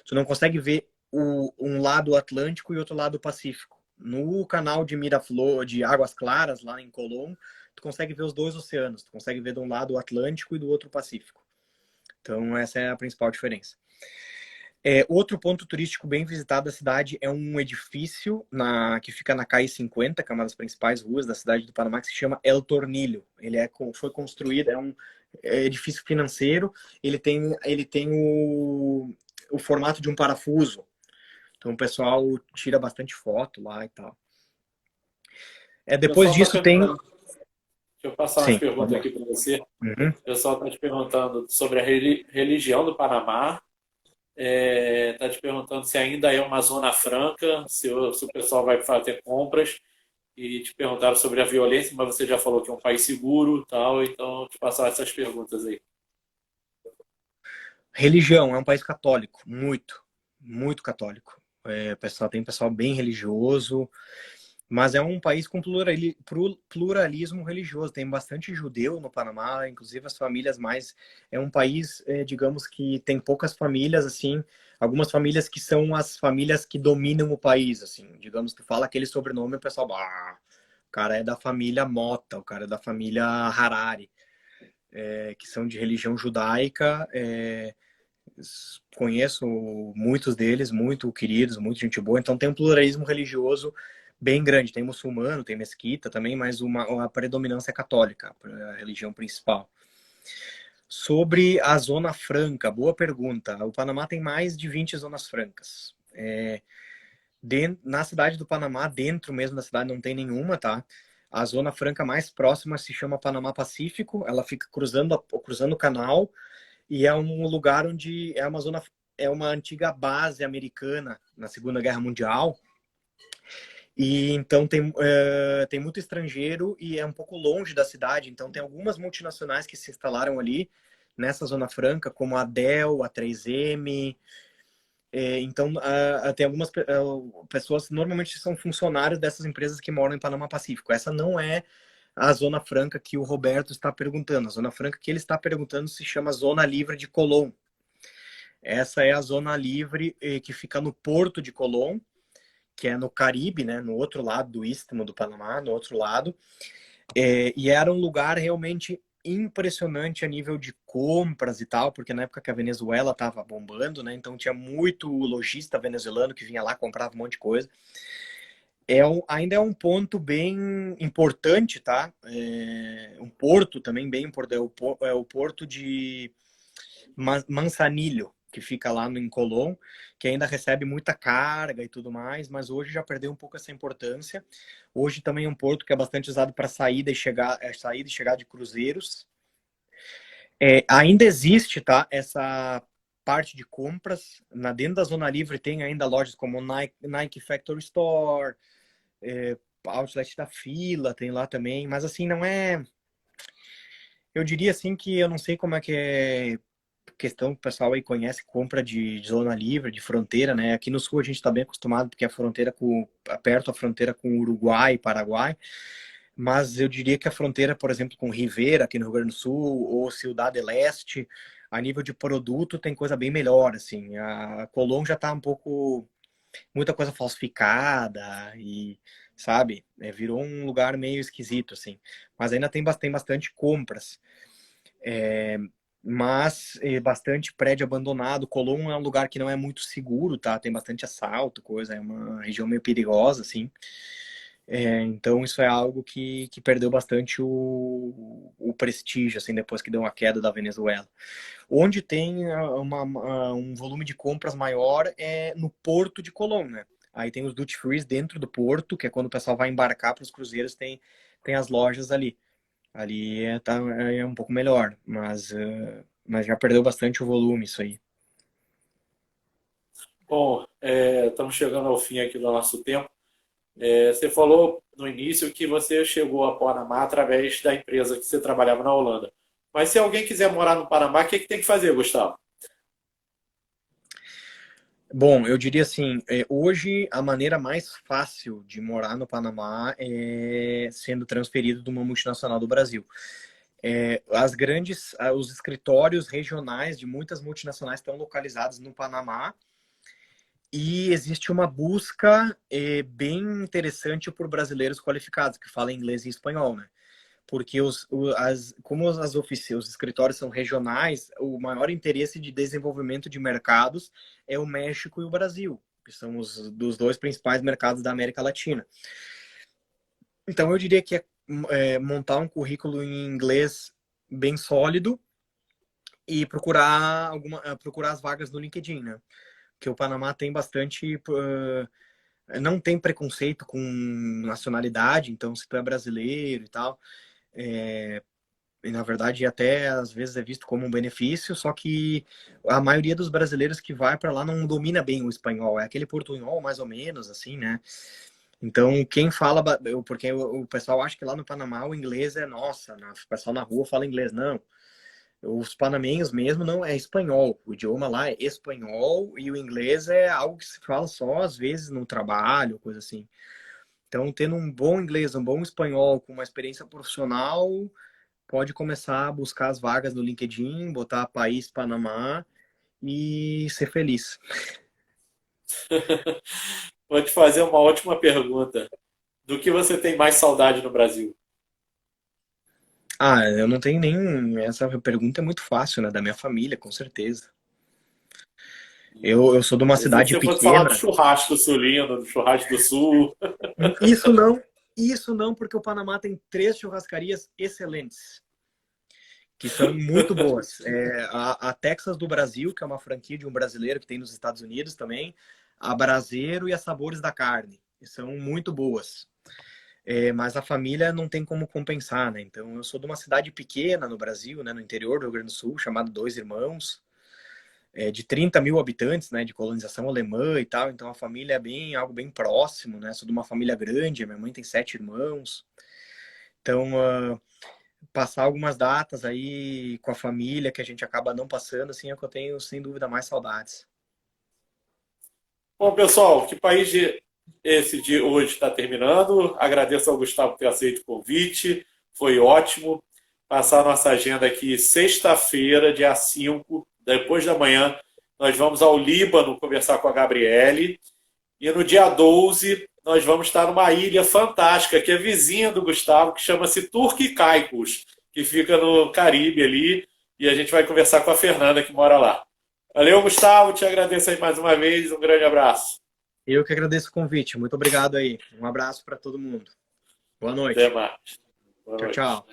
Tu não consegue ver um lado Atlântico e outro lado Pacífico. No canal de Miraflor, de Águas Claras, lá em Colón, tu consegue ver os dois oceanos. Tu consegue ver de um lado o Atlântico e do outro o Pacífico. Então, essa é a principal diferença. Outro ponto turístico bem visitado da cidade é um edifício que fica na Calle 50, que é uma das principais ruas da cidade do Panamá, que se chama El Tornillo. Ele foi construído, é um edifício financeiro, ele tem o formato de um parafuso. Então o pessoal tira bastante foto lá e tal. Depois disso tem... Deixa eu passar umas Sim, perguntas aqui para você. Uhum. O pessoal está te perguntando sobre a religião do Panamá. Está te perguntando se ainda é uma zona franca, se o pessoal vai fazer compras. E te perguntaram sobre a violência, mas você já falou que é um país seguro, tal. Então, te passar essas perguntas aí. Religião, é um país católico, muito católico. Tem pessoal bem religioso, mas é um país com pluralismo religioso. Tem bastante judeu no Panamá, inclusive as famílias mais... É um país, digamos, que tem poucas famílias, assim, algumas famílias que são as famílias que dominam o país, assim. Digamos, tu fala aquele sobrenome, o pessoal... o cara é da família Mota, o cara é da família Harari, que são de religião judaica. Conheço muitos deles, muito queridos, muito gente boa. Então tem um pluralismo religioso bem grande. Tem muçulmano, tem mesquita também, mas a predominância é católica, a religião principal. Sobre a Zona Franca, boa pergunta. O Panamá tem mais de 20 zonas francas. Na cidade do Panamá, dentro mesmo da cidade, não tem nenhuma, tá? A Zona Franca mais próxima se chama Panamá Pacífico. Ela fica cruzando o canal e é um lugar onde é uma antiga base americana na Segunda Guerra Mundial. E então tem muito estrangeiro e é um pouco longe da cidade. Então tem algumas multinacionais que se instalaram ali nessa Zona Franca, como a Dell, a 3M. Então tem algumas pessoas, normalmente são funcionários dessas empresas que moram em Panamá Pacífico. Essa não é a Zona Franca que o Roberto está perguntando. A Zona Franca que ele está perguntando se chama Zona Livre de Colón. Essa é a Zona Livre que fica no Porto de Colón, que é no Caribe, né, no outro lado do Istmo do Panamá, no outro lado. E era um lugar realmente impressionante a nível de compras e tal, porque na época que a Venezuela estava bombando, né, então tinha muito lojista venezuelano que vinha lá, comprava um monte de coisa. Ainda é um ponto bem importante, tá? Um porto também bem importante, é o porto de Manzanillo, que fica lá em Colón, que ainda recebe muita carga e tudo mais, mas hoje já perdeu um pouco essa importância. Hoje também é um porto que é bastante usado para saída e chegar de cruzeiros. Ainda existe, tá? Essa parte de compras. Dentro da Zona Livre tem ainda lojas como Nike Factory Store, Outlet da Fila tem lá também, mas assim, não é... Eu diria assim que eu não sei como é que é questão que o pessoal aí conhece, compra de zona livre, de fronteira, né? Aqui no sul a gente está bem acostumado porque a fronteira perto a fronteira com Uruguai e Paraguai, mas eu diria que a fronteira, por exemplo, com Rivera, aqui no Rio Grande do Sul, ou Ciudad del Este, a nível de produto tem coisa bem melhor, assim. A Colón já está um pouco... muita coisa falsificada e, sabe, virou um lugar meio esquisito, assim. Mas ainda tem bastante compras. Mas bastante prédio abandonado. Colón é um lugar que não é muito seguro, tá? Tem bastante assalto, coisa. É uma região meio perigosa, assim. Então isso é algo que perdeu bastante o prestígio, assim, depois que deu uma queda da Venezuela. Onde tem um volume de compras maior é no Porto de Colón, né? Aí tem os duty free dentro do porto, que é quando o pessoal vai embarcar para os cruzeiros, tem as lojas ali. Ali é um pouco melhor, mas Mas já perdeu bastante o volume isso aí. Bom, estamos chegando ao fim aqui do nosso tempo. Você falou no início que você chegou a Panamá através da empresa que você trabalhava na Holanda. Mas se alguém quiser morar no Panamá, o que que tem que fazer, Gustavo? Bom, eu diria assim, hoje a maneira mais fácil de morar no Panamá é sendo transferido de uma multinacional do Brasil. Os escritórios regionais de muitas multinacionais estão localizados no Panamá e existe uma busca bem interessante por brasileiros qualificados que falam inglês e espanhol, né? Porque como os escritórios são regionais, o maior interesse de desenvolvimento de mercados é o México e o Brasil, que são os dos dois principais mercados da América Latina. Então eu diria que é montar um currículo em inglês bem sólido e procurar as vagas no LinkedIn, né? Porque o Panamá tem bastante não tem preconceito com nacionalidade, então se tu é brasileiro e tal, e na verdade até às vezes é visto como um benefício, só que a maioria dos brasileiros que vai para lá não domina bem o espanhol, é aquele portunhol mais ou menos assim, né? Então quem fala, porque o pessoal acha que lá no Panamá o inglês é nossa, o pessoal na rua fala inglês, não. Os panamenhos mesmo não é espanhol, o idioma lá é espanhol e o inglês é algo que se fala só às vezes no trabalho, coisa assim. Então, tendo um bom inglês, um bom espanhol, com uma experiência profissional, pode começar a buscar as vagas no LinkedIn, botar país Panamá e ser feliz. Vou te fazer uma ótima pergunta. Do que você tem mais saudade no Brasil? Ah, eu não tenho nem. Essa pergunta é muito fácil, né? Da minha família, com certeza. Eu sou de uma Pensei que cidade você fosse falar do pequena. churrasco sulino, do churrasco do sul. Isso não, isso não, porque o Panamá tem 3 churrascarias excelentes, que são muito boas. A Texas do Brasil, que é uma franquia de um brasileiro que tem nos Estados Unidos também, a Braseiro e a Sabores da Carne, que são muito boas. Mas a família não tem como compensar, né? Então, eu sou de uma cidade pequena no Brasil, né, no interior do Rio Grande do Sul, chamada Dois Irmãos, de 30 mil habitantes, né, de colonização alemã e tal. Então, a família é algo bem próximo, né? Sou de uma família grande, minha mãe tem 7 irmãos. Então, passar algumas datas aí com a família que a gente acaba não passando, assim, é o que eu tenho, sem dúvida, mais saudades. Bom, pessoal, que país esse de hoje está terminando. Agradeço ao Gustavo por ter aceito o convite. Foi ótimo. Passar a nossa agenda aqui sexta-feira, dia 5, depois da manhã, nós vamos ao Líbano conversar com a Gabriele. E no dia 12, nós vamos estar numa ilha fantástica, que é vizinha do Gustavo, que chama-se Turque e Caicos, que fica no Caribe ali. E a gente vai conversar com a Fernanda, que mora lá. Valeu, Gustavo. Te agradeço aí mais uma vez. Um grande abraço. Eu que agradeço o convite. Muito obrigado aí. Um abraço para todo mundo. Boa Até noite. mais. Boa Tchau, noite. tchau.